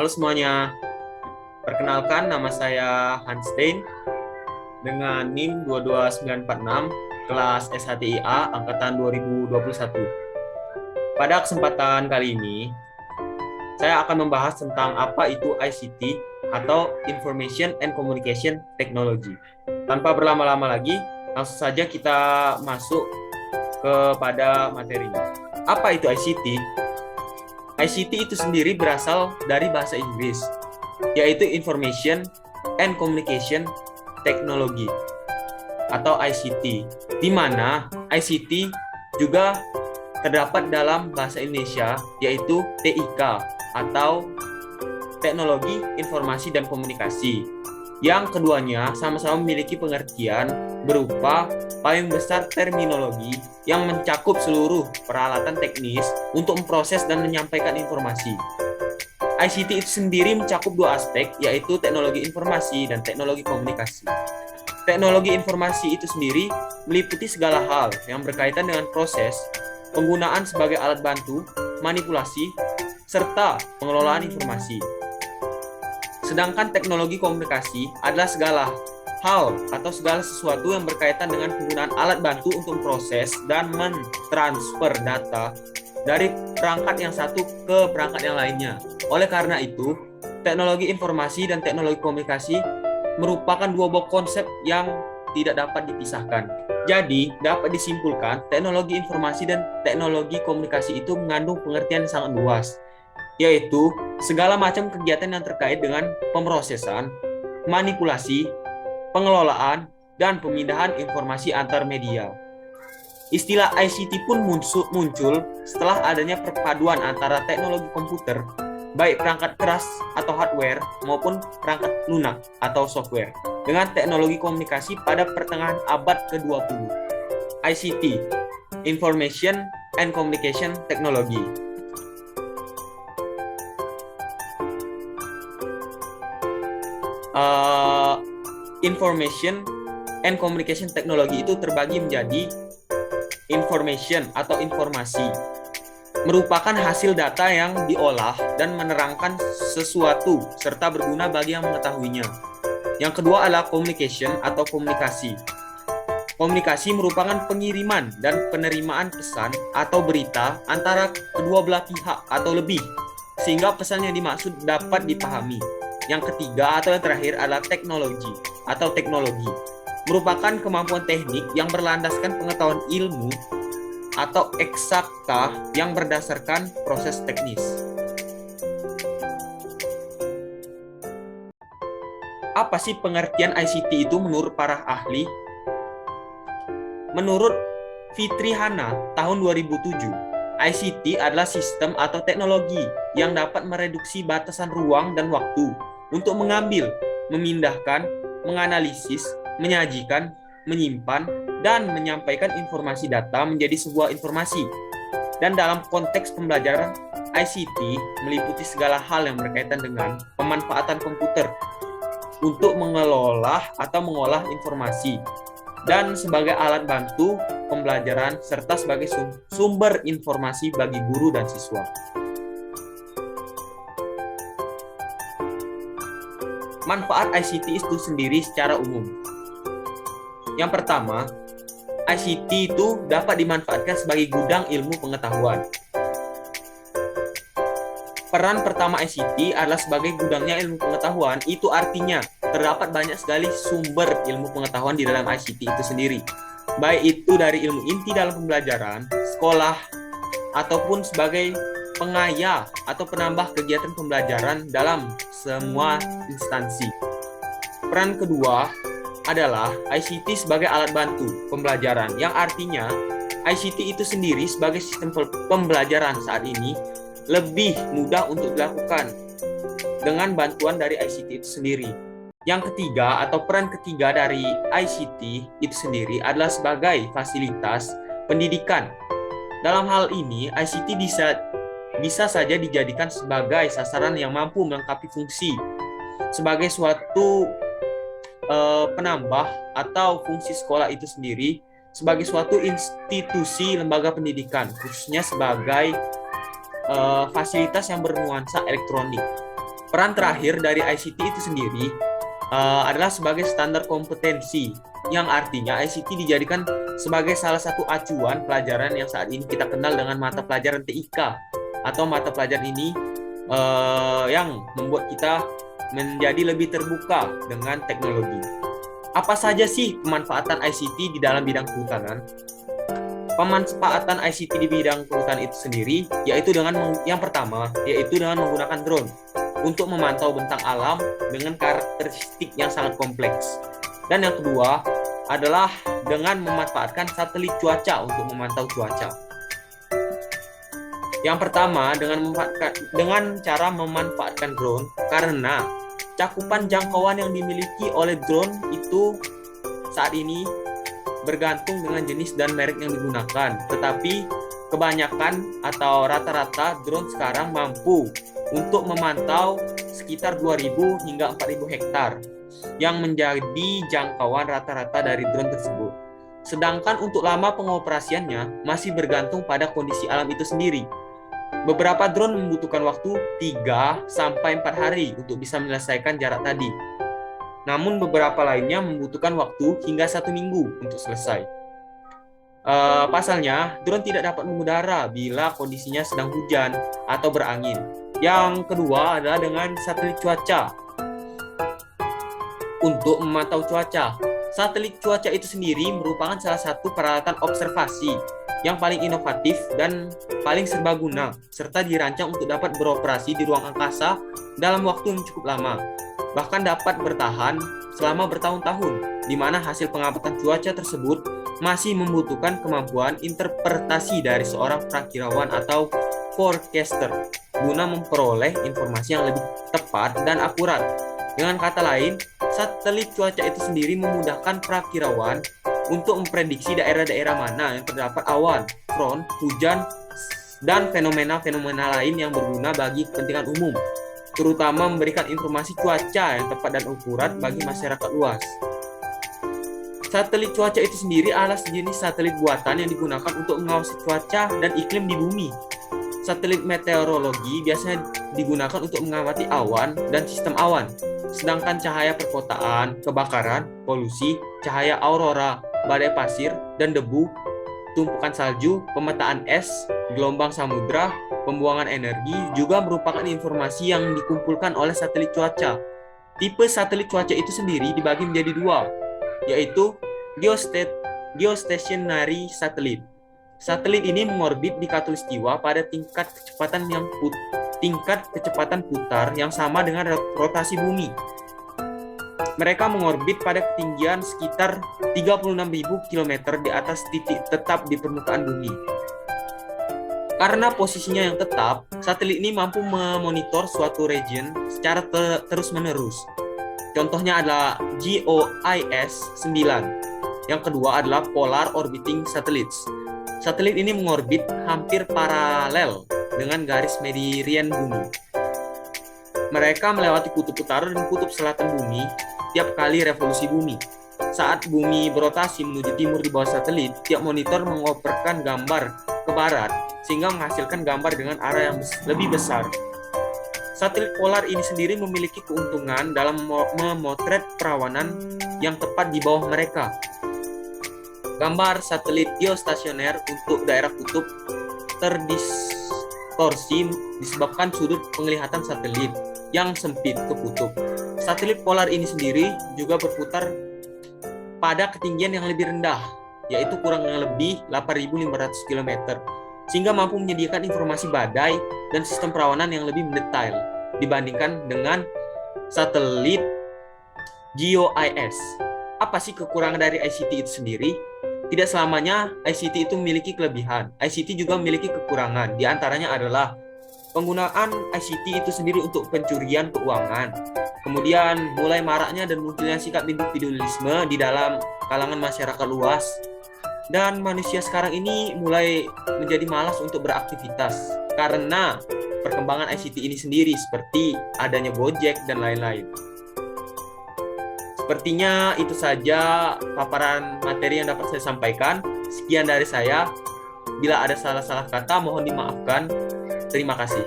Halo semuanya, perkenalkan nama saya Hanstein dengan NIM 22946 kelas SHTIA angkatan 2021. Pada kesempatan kali ini, saya akan membahas tentang apa itu ICT atau Information and Communication Technology. Tanpa berlama-lama lagi, langsung saja kita masuk kepada materinya. Apa itu ICT? ICT itu sendiri berasal dari bahasa Inggris, yaitu Information and Communication Technology atau ICT, di mana ICT juga terdapat dalam bahasa Indonesia, yaitu TIK atau Teknologi Informasi dan Komunikasi. Yang keduanya sama-sama memiliki pengertian berupa payung besar terminologi yang mencakup seluruh peralatan teknis untuk memproses dan menyampaikan informasi. ICT itu sendiri mencakup dua aspek, yaitu teknologi informasi dan teknologi komunikasi. Teknologi informasi itu sendiri meliputi segala hal yang berkaitan dengan proses, penggunaan sebagai alat bantu, manipulasi, serta pengelolaan informasi. Sedangkan teknologi komunikasi adalah segala hal atau segala sesuatu yang berkaitan dengan penggunaan alat bantu untuk proses dan mentransfer data dari perangkat yang satu ke perangkat yang lainnya. Oleh karena itu, teknologi informasi dan teknologi komunikasi merupakan dua buah konsep yang tidak dapat dipisahkan. Jadi, dapat disimpulkan teknologi informasi dan teknologi komunikasi itu mengandung pengertian yang sangat luas, yaitu segala macam kegiatan yang terkait dengan pemrosesan, manipulasi, pengelolaan, dan pemindahan informasi antar media. Istilah ICT pun muncul setelah adanya perpaduan antara teknologi komputer, baik perangkat keras atau hardware maupun perangkat lunak atau software, dengan teknologi komunikasi pada pertengahan abad ke-20. ICT, Information and Communication Technology. Information and Communication Technology itu terbagi menjadi information atau informasi, merupakan hasil data yang diolah dan menerangkan sesuatu serta berguna bagi yang mengetahuinya. Yang kedua adalah communication atau komunikasi. Komunikasi merupakan pengiriman dan penerimaan pesan atau berita antara kedua belah pihak atau lebih, sehingga pesan yang dimaksud dapat dipahami. Yang ketiga atau yang terakhir adalah teknologi atau teknologi, merupakan kemampuan teknik yang berlandaskan pengetahuan ilmu atau eksakta yang berdasarkan proses teknis. Apa sih pengertian ICT itu menurut para ahli? Menurut Fitri Hana tahun 2007, ICT adalah sistem atau teknologi yang dapat mereduksi batasan ruang dan waktu untuk mengambil, memindahkan, menganalisis, menyajikan, menyimpan, dan menyampaikan informasi data menjadi sebuah informasi. Dan dalam konteks pembelajaran, ICT meliputi segala hal yang berkaitan dengan pemanfaatan komputer untuk mengelola atau mengolah informasi, dan sebagai alat bantu pembelajaran, serta sebagai sumber informasi bagi guru dan siswa. Manfaat ICT itu sendiri secara umum. Yang pertama, ICT itu dapat dimanfaatkan sebagai gudang ilmu pengetahuan. Peran pertama ICT adalah sebagai gudangnya ilmu pengetahuan. Itu artinya terdapat banyak sekali sumber ilmu pengetahuan di dalam ICT itu sendiri, baik itu dari ilmu inti dalam pembelajaran, sekolah, ataupun sebagai pengaya atau penambah kegiatan pembelajaran dalam semua instansi. Peran kedua adalah ICT sebagai alat bantu pembelajaran, yang artinya ICT itu sendiri sebagai sistem pembelajaran saat ini lebih mudah untuk dilakukan dengan bantuan dari ICT itu sendiri. Yang ketiga atau peran ketiga dari ICT itu sendiri adalah sebagai fasilitas pendidikan. Dalam hal ini, ICT bisa saja dijadikan sebagai sasaran yang mampu melengkapi fungsi sebagai suatu penambah atau fungsi sekolah itu sendiri sebagai suatu institusi lembaga pendidikan, khususnya sebagai fasilitas yang bernuansa elektronik. Peran terakhir dari ICT itu sendiri adalah sebagai standar kompetensi, yang artinya ICT dijadikan sebagai salah satu acuan pelajaran yang saat ini kita kenal dengan mata pelajaran TIK, atau mata pelajaran ini yang membuat kita menjadi lebih terbuka dengan teknologi. Apa saja sih pemanfaatan ICT di dalam bidang kehutanan? Pemanfaatan ICT di bidang kehutanan itu sendiri yaitu yang pertama yaitu dengan menggunakan drone untuk memantau bentang alam dengan karakteristik yang sangat kompleks. Dan yang kedua adalah dengan memanfaatkan satelit cuaca untuk memantau cuaca. Yang pertama dengan cara memanfaatkan drone, karena cakupan jangkauan yang dimiliki oleh drone itu saat ini bergantung dengan jenis dan merek yang digunakan. Tetapi kebanyakan atau rata-rata drone sekarang mampu untuk memantau sekitar 2.000 hingga 4.000 hektar yang menjadi jangkauan rata-rata dari drone tersebut. Sedangkan untuk lama pengoperasiannya masih bergantung pada kondisi alam itu sendiri. Beberapa drone membutuhkan waktu 3-4 hari untuk bisa menyelesaikan jarak tadi. Namun beberapa lainnya membutuhkan waktu hingga 1 minggu untuk selesai. Pasalnya, drone tidak dapat mengudara bila kondisinya sedang hujan atau berangin. Yang kedua adalah dengan satelit cuaca. Untuk memantau cuaca, satelit cuaca itu sendiri merupakan salah satu peralatan observasi yang paling inovatif dan paling serbaguna, serta dirancang untuk dapat beroperasi di ruang angkasa dalam waktu yang cukup lama, bahkan dapat bertahan selama bertahun-tahun, di mana hasil pengamatan cuaca tersebut masih membutuhkan kemampuan interpretasi dari seorang prakirawan atau forecaster guna memperoleh informasi yang lebih tepat dan akurat. Dengan kata lain, satelit cuaca itu sendiri memudahkan prakirawan untuk memprediksi daerah-daerah mana yang terdapat awan, front, hujan, dan fenomena-fenomena lain yang berguna bagi kepentingan umum, terutama memberikan informasi cuaca yang tepat dan akurat bagi masyarakat luas. Satelit cuaca itu sendiri adalah sejenis satelit buatan yang digunakan untuk mengawasi cuaca dan iklim di bumi. Satelit meteorologi biasanya digunakan untuk mengamati awan dan sistem awan, sedangkan cahaya perkotaan, kebakaran, polusi, cahaya aurora, badai pasir dan debu, tumpukan salju, pemetaan es, gelombang samudra, pembuangan energi juga merupakan informasi yang dikumpulkan oleh satelit cuaca. Tipe satelit cuaca itu sendiri dibagi menjadi 2, yaitu geostationary satellite. Satelit ini mengorbit di khatulistiwa pada tingkat kecepatan putar yang sama dengan rotasi bumi. Mereka mengorbit pada ketinggian sekitar 36.000 km di atas titik tetap di permukaan bumi. Karena posisinya yang tetap, satelit ini mampu memonitor suatu region secara terus-menerus. Contohnya adalah GOIS-9. Yang kedua adalah Polar Orbiting Satellites. Satelit ini mengorbit hampir paralel dengan garis meridian bumi. Mereka melewati kutub utara dan kutub selatan bumi tiap kali revolusi bumi. Saat bumi berotasi menuju timur di bawah satelit, tiap monitor mengoperkan gambar ke barat sehingga menghasilkan gambar dengan arah yang lebih besar. Satelit polar ini sendiri memiliki keuntungan dalam memotret perawanan yang tepat di bawah mereka. Gambar satelit geostasioner untuk daerah kutub terdistorsi disebabkan sudut penglihatan satelit yang sempit ke kutub. Satelit polar ini sendiri juga berputar pada ketinggian yang lebih rendah, yaitu kurang lebih 8.500 km, sehingga mampu menyediakan informasi badai dan sistem perawanan yang lebih mendetail dibandingkan dengan satelit GOIS. Apa sih kekurangan dari ICT itu sendiri? Tidak selamanya ICT itu memiliki kelebihan. ICT juga memiliki kekurangan. Di antaranya adalah penggunaan ICT itu sendiri untuk pencurian keuangan. Kemudian mulai maraknya dan munculnya sikap individualisme di dalam kalangan masyarakat luas. Dan manusia sekarang ini mulai menjadi malas untuk beraktivitas karena perkembangan ICT ini sendiri, seperti adanya Gojek dan lain-lain. Sepertinya itu saja paparan materi yang dapat saya sampaikan. Sekian dari saya. Bila ada salah-salah kata, mohon dimaafkan. Terima kasih.